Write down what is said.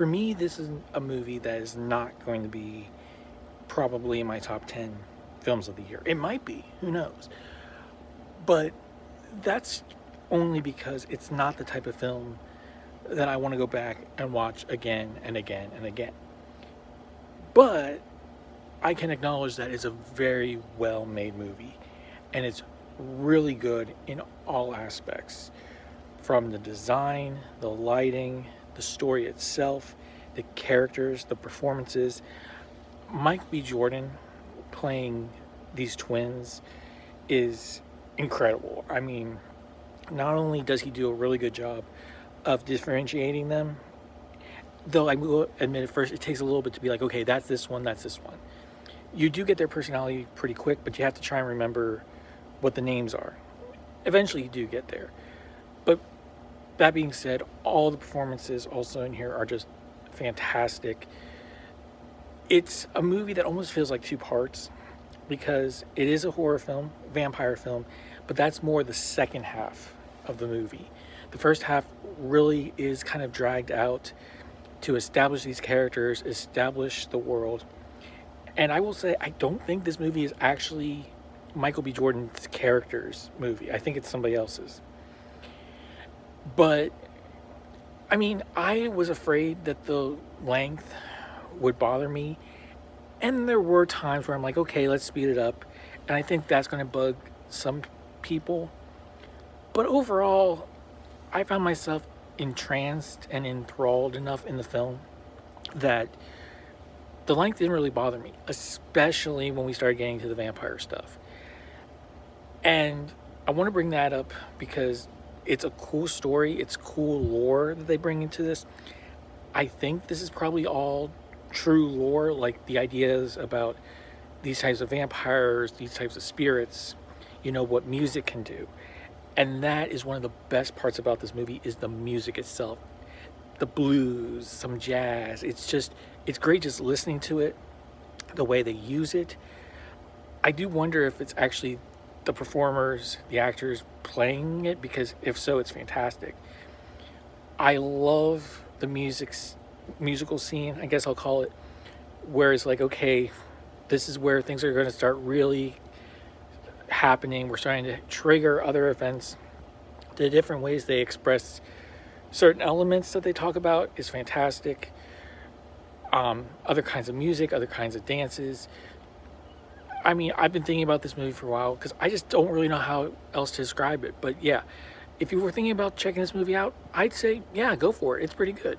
For me, this is a movie that is not going to be probably in my top 10 films of the year. It might be, who knows? But that's only because it's not the type of film that I want to go back and watch again and again and again. But I can acknowledge that it's a very well made movie, and it's really good in all aspects, from the design, the lighting, the story itself, the characters, the performances. Mike B. Jordan playing these twins is incredible. I mean, not only does he do a really good job of differentiating them, though I will admit at first it takes a little bit to be like, okay, that's this one, that's this one. You do get their personality pretty quick, but you have to try and remember what the names are. Eventually you do get there. But that being said, all the performances also in here are just fantastic. It's a movie that almost feels like two parts because it is a horror film, vampire film, but that's more the second half of the movie. The first half really is kind of dragged out to establish these characters, establish the world. And I will say, I don't think this movie is actually Michael B. Jordan's character's movie. I think it's somebody else's. But, I mean, I was afraid that the length would bother me. And there were times where I'm like, okay, let's speed it up. And I think that's going to bug some people. But overall, I found myself entranced and enthralled enough in the film that the length didn't really bother me, especially when we started getting to the vampire stuff. And I want to bring that up because it's a cool story, it's cool lore that they bring into this. I think this is probably all true lore, like the ideas about these types of vampires, these types of spirits, you know, what music can do. And that is one of the best parts about this movie is the music itself. The blues, some jazz. It's great just listening to it, the way they use it. I do wonder if it's actually the performers, the actors playing it, because if so, it's fantastic. I love the musical scene, I guess I'll call it, where it's like, okay, this is where things are going to start really happening. We're starting to trigger other events. The different ways they express certain elements that they talk about is fantastic. Other kinds of music, other kinds of dances. I mean, I've been thinking about this movie for a while because I just don't really know how else to describe it. But yeah, if you were thinking about checking this movie out, I'd say, yeah, go for it. It's pretty good.